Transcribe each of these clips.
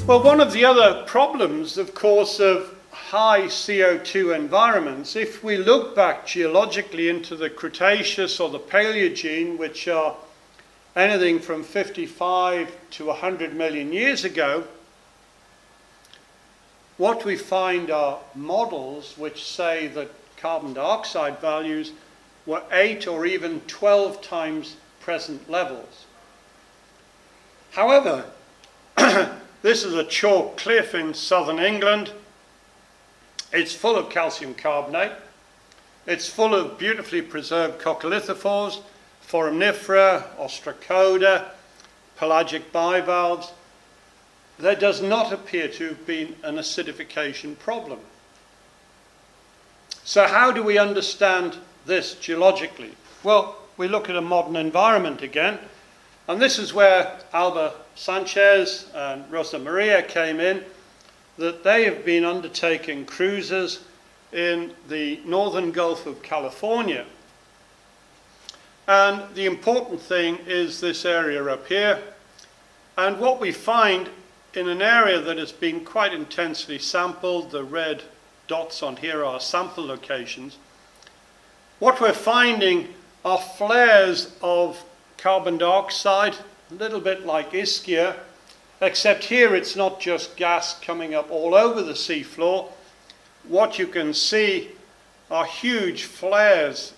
Well, one of the other problems, of course, of high CO2 environments, if we look back geologically into the Cretaceous or the Paleogene, which are anything from 55 to 100 million years ago, what we find are models which say that carbon dioxide values were 8 or even 12 times present levels. However, this is a chalk cliff in southern England. It's full of calcium carbonate. It's full of beautifully preserved coccolithophores, foraminifera, ostracoda, pelagic bivalves. There does not appear to have been an acidification problem. So how do we understand this geologically? Well, we look at a modern environment again, and this is where Alba Sanchez and Rosa Maria came in, that they have been undertaking cruises in the northern Gulf of California. And the important thing is this area up here. And what we find in an area that has been quite intensely sampled, the red dots on here are sample locations, what we're finding are flares of carbon dioxide, a little bit like Ischia, except here it's not just gas coming up all over the seafloor. What you can see are huge flares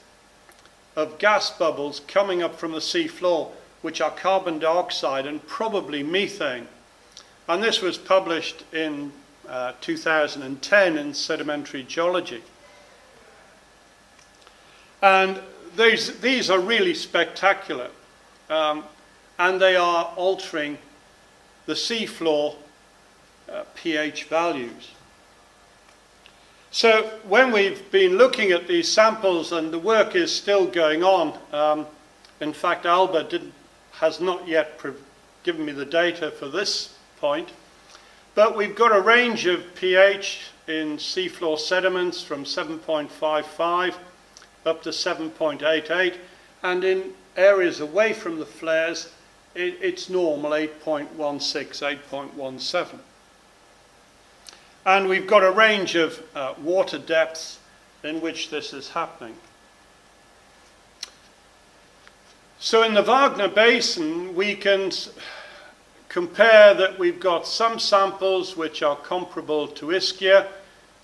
of gas bubbles coming up from the seafloor, which are carbon dioxide and probably methane. And this was published in 2010 in Sedimentary Geology. And these are really spectacular, and they are altering the seafloor pH values. So when we've been looking at these samples, and the work is still going on, in fact Alba has not yet given me the data for this point, but we've got a range of pH in seafloor sediments from 7.55 up to 7.88, and in areas away from the flares it's normal, 8.16, 8.17. And we've got a range of water depths in which this is happening. So in the Wagner Basin, we can compare that we've got some samples which are comparable to Ischia.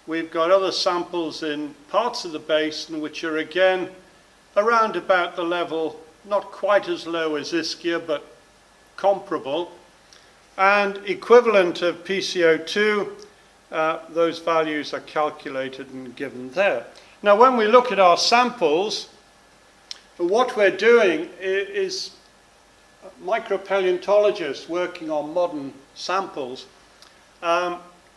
We've got other samples in parts of the basin which are again around about the level, not quite as low as Ischia, but comparable. And equivalent of PCO2, those values are calculated and given there. Now when we look at our samples, what we're doing is micropaleontologists working on modern samples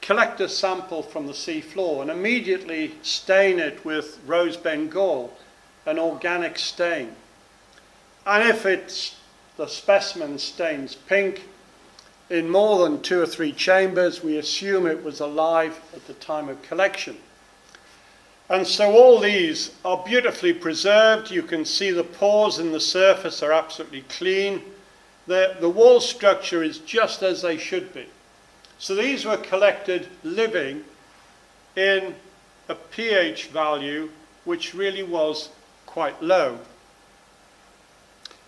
collect a sample from the sea floor and immediately stain it with rose bengal, an organic stain. And if the specimen stains pink, in more than 2 or 3 chambers, we assume it was alive at the time of collection. And so all these are beautifully preserved. You can see the pores in the surface are absolutely clean. The wall structure is just as they should be. So these were collected living in a pH value which really was quite low.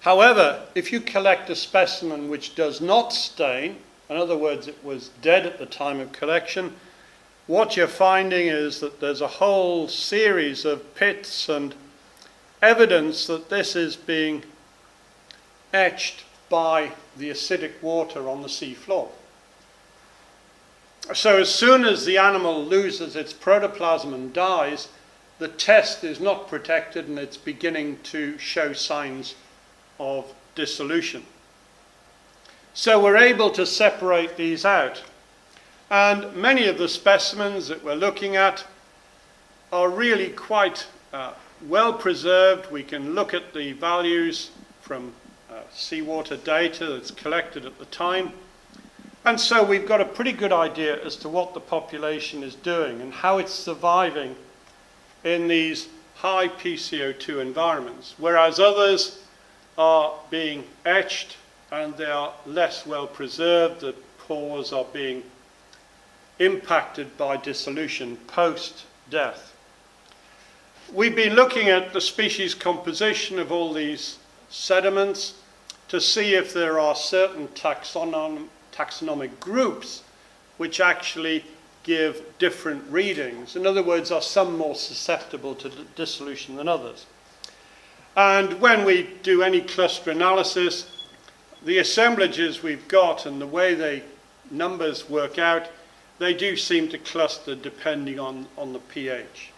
However, if you collect a specimen which does not stain, in other words, it was dead at the time of collection, what you're finding is that there's a whole series of pits and evidence that this is being etched by the acidic water on the sea floor. So as soon as the animal loses its protoplasm and dies, the test is not protected and it's beginning to show signs of dissolution. So we're able to separate these out. And many of the specimens that we're looking at are really quite well preserved. We can look at the values from seawater data that's collected at the time. And so we've got a pretty good idea as to what the population is doing and how it's surviving in these high PCO2 environments, whereas others are being etched and they are less well preserved. The pores are being impacted by dissolution post-death. We've been looking at the species composition of all these sediments to see if there are certain taxonomic groups which actually give different readings. In other words, are some more susceptible to dissolution than others? And when we do any cluster analysis, the assemblages we've got and the way the numbers work out, they do seem to cluster depending on the pH.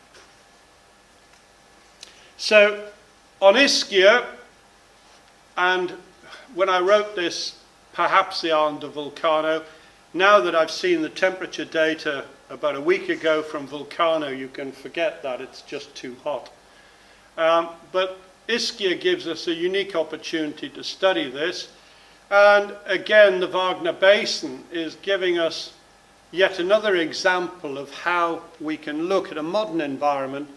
So on Ischia, and when I wrote this, perhaps the island of Vulcano, now that I've seen the temperature data about a week ago from Vulcano, you can forget that, it's just too hot. But Ischia gives us a unique opportunity to study this. And again, the Wagner Basin is giving us yet another example of how we can look at a modern environment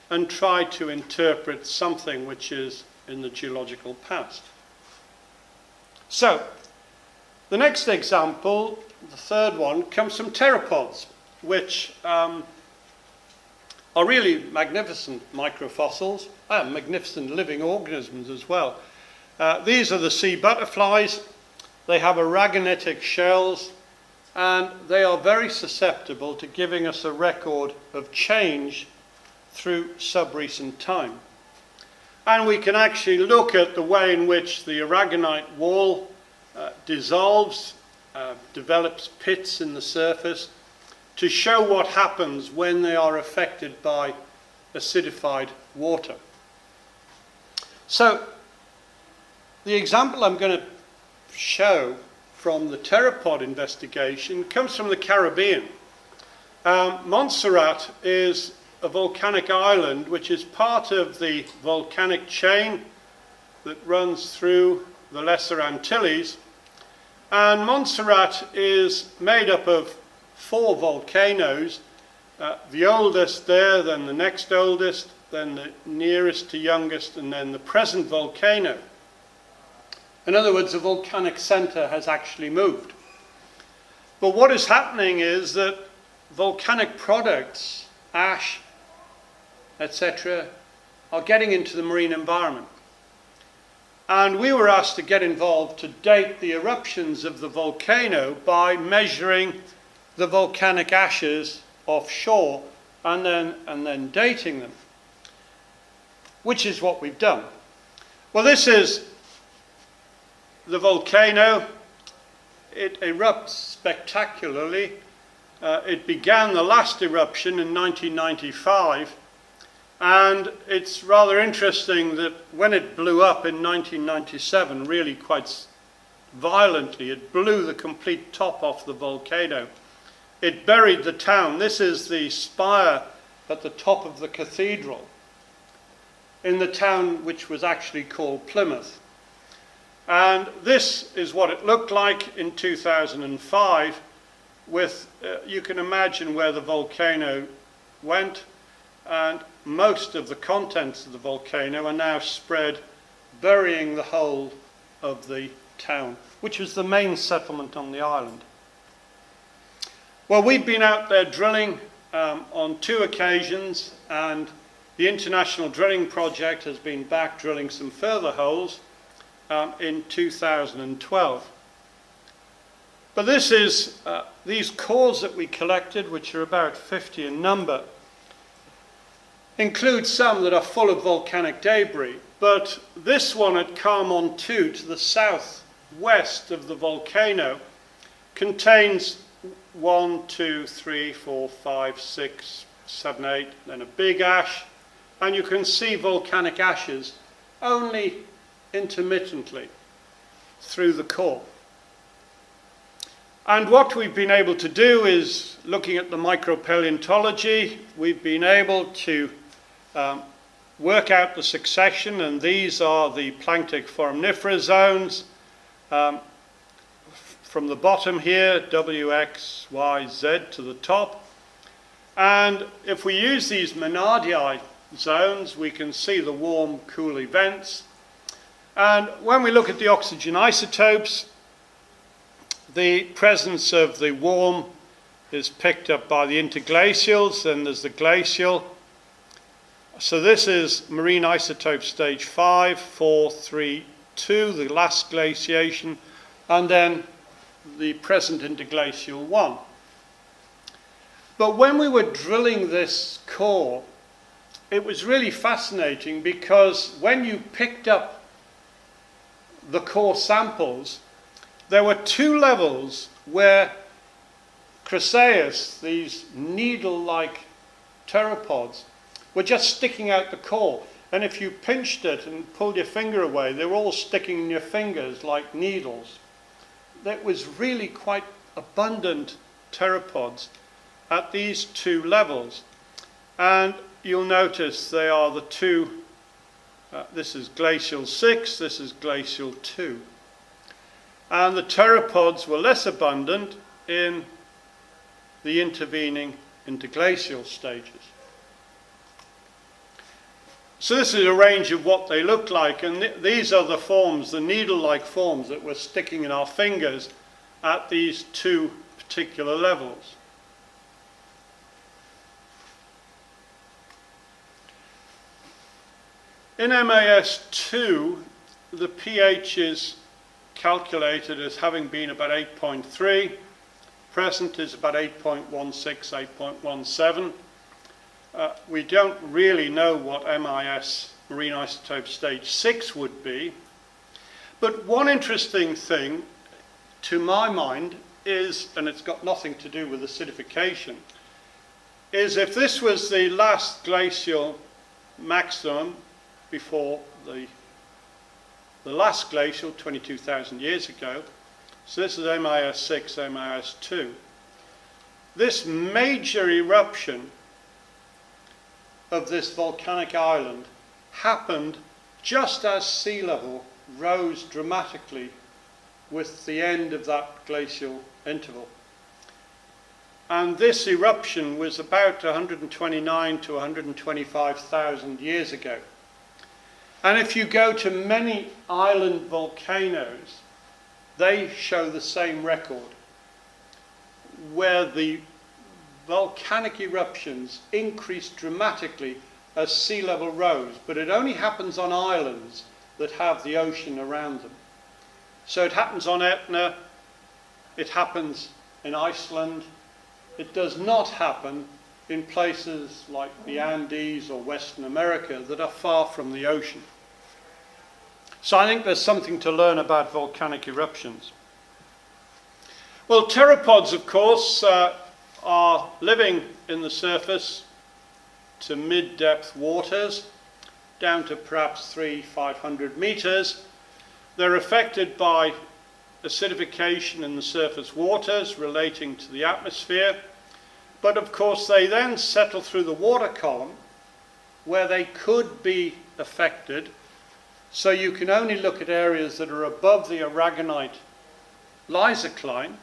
and try to interpret something which is in the geological past. So, the next example, the third one, comes from pteropods, which are really magnificent microfossils, and magnificent living organisms as well. These are the sea butterflies. They have aragonetic shells, and they are very susceptible to giving us a record of change through subrecent time. And we can actually look at the way in which the aragonite wall dissolves, develops pits in the surface, to show what happens when they are affected by acidified water. So, the example I'm going to show from the pteropod investigation comes from the Caribbean. Montserrat is a volcanic island which is part of the volcanic chain that runs through the Lesser Antilles. And Montserrat is made up of 4 volcanoes, the oldest there, then the next oldest, then the nearest to youngest, and then the present volcano. In other words, the volcanic center has actually moved. But what is happening is that volcanic products, ash, etc., are getting into the marine environment. And we were asked to get involved to date the eruptions of the volcano by measuring the volcanic ashes offshore and then dating them, which is what we've done. Well, this is the volcano. It erupts spectacularly. It began the last eruption in 1995, and it's rather interesting that when it blew up in 1997, really quite violently, it blew the complete top off the volcano. It buried the town. This is the spire at the top of the cathedral in the town which was actually called Plymouth. And this is what it looked like in 2005 with, you can imagine where the volcano went, and most of the contents of the volcano are now spread, burying the whole of the town, which was the main settlement on the island. Well, we've been out there drilling on 2 occasions, and the International Drilling Project has been back drilling some further holes in 2012. But this is these cores that we collected, which are about 50 in number, include some that are full of volcanic debris. But this one at Carmon 2, to the southwest of the volcano, contains 1, 2, 3, 4, 5, 6, 7, 8, then a big ash, and you can see volcanic ashes only intermittently through the core. And what we've been able to do is, looking at the micropaleontology, we've been able to work out the succession, and these are the planktic foraminifera zones. From the bottom here, W, X, Y, Z to the top. And if we use these Menardii zones, we can see the warm, cool events. And when we look at the oxygen isotopes, the presence of the warm is picked up by the interglacials, then there's the glacial. So this is marine isotope stage 5, 4, 3, 2, the last glaciation, and then the present interglacial 1. But when we were drilling this core, it was really fascinating because when you picked up the core samples, there were two levels where Chrysaeus, these needle-like pteropods, were just sticking out the core. And if you pinched it and pulled your finger away, they were all sticking in your fingers like needles. That was really quite abundant pteropods at these two levels. And you'll notice they are the two, this is glacial 6, this is glacial 2. And the pteropods were less abundant in the intervening interglacial stages. So this is a range of what they look like, and these are the forms, the needle-like forms that were sticking in our fingers at these two particular levels. In MAS2, the pH is calculated as having been about 8.3. Present is about 8.16, 8.17. We don't really know what MIS, marine isotope stage 6, would be. But one interesting thing, to my mind, is, and it's got nothing to do with acidification, is if this was the last glacial maximum before the last glacial 22,000 years ago, so this is MIS 6, MIS 2. This major eruption of this volcanic island happened just as sea level rose dramatically with the end of that glacial interval. And this eruption was about 129 to 125,000 years ago. And if you go to many island volcanoes, they show the same record, where the volcanic eruptions increased dramatically as sea level rose, but it only happens on islands that have the ocean around them. So it happens on Etna, it happens in Iceland, it does not happen in places like the Andes or Western America that are far from the ocean. So I think there's something to learn about volcanic eruptions. Well, pteropods, of course, are living in the surface to mid-depth waters, down to perhaps 300-500 meters. They're affected by acidification in the surface waters relating to the atmosphere. But of course they then settle through the water column where they could be affected. So you can only look at areas that are above the aragonite lysocline.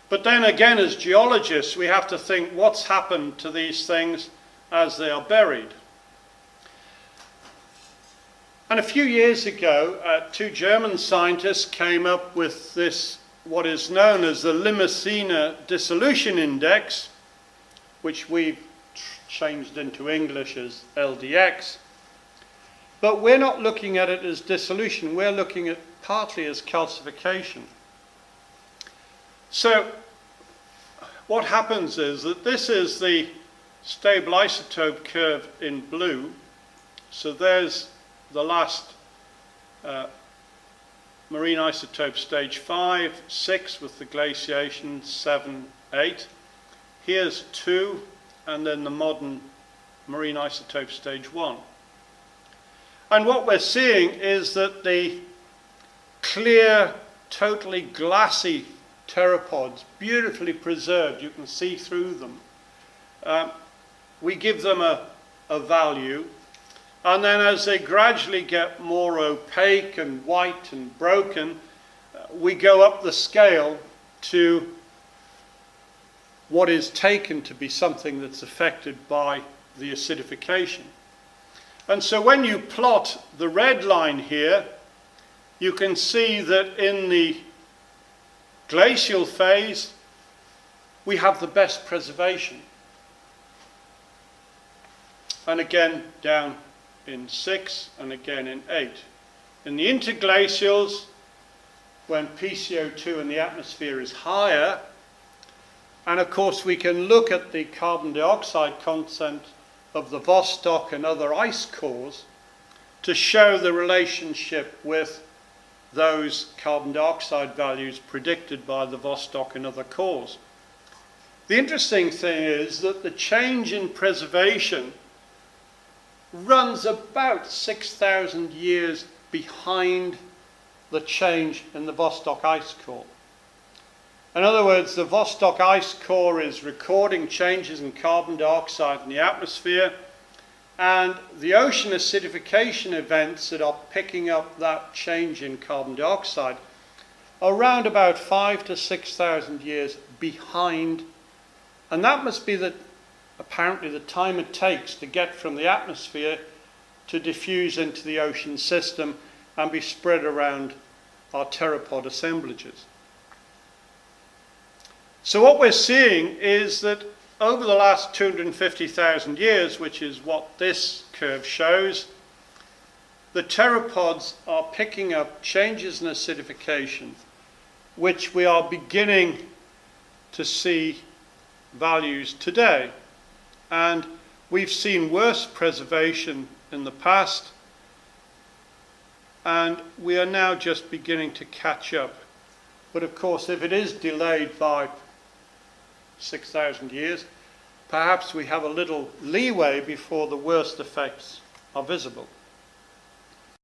But then again, as geologists, we have to think what's happened to these things as they are buried. And a few years ago, two German scientists came up with this, what is known as the Limacina Dissolution Index, which we've changed into English as LDX. But we're not looking at it as dissolution, we're looking at partly as calcification. So what happens is that this is the stable isotope curve in blue. So there's the last marine isotope stage 5, 6 with the glaciation, 7, 8. Here's 2, and then the modern marine isotope stage 1. And what we're seeing is that the clear, totally glassy pteropods, beautifully preserved, you can see through them. We give them a value, and then as they gradually get more opaque and white and broken, we go up the scale to what is taken to be something that's affected by the acidification. And so when you plot the red line here, you can see that in the glacial phase, we have the best preservation. And again down in 6 and again in 8. In the interglacials, when PCO2 in the atmosphere is higher, and of course we can look at the carbon dioxide content of the Vostok and other ice cores to show the relationship with those carbon dioxide values predicted by the Vostok and other cores. The interesting thing is that the change in preservation runs about 6,000 years behind the change in the Vostok ice core. In other words, the Vostok ice core is recording changes in carbon dioxide in the atmosphere, and the ocean acidification events that are picking up that change in carbon dioxide are around about 5,000 to 6,000 years behind, and that must be apparently the time it takes to get from the atmosphere to diffuse into the ocean system and be spread around our pteropod assemblages. So what we're seeing is that over the last 250,000 years, which is what this curve shows, the pteropods are picking up changes in acidification, which we are beginning to see values today. And we've seen worse preservation in the past, and we are now just beginning to catch up. But of course, if it is delayed by 6,000 years, perhaps we have a little leeway before the worst effects are visible.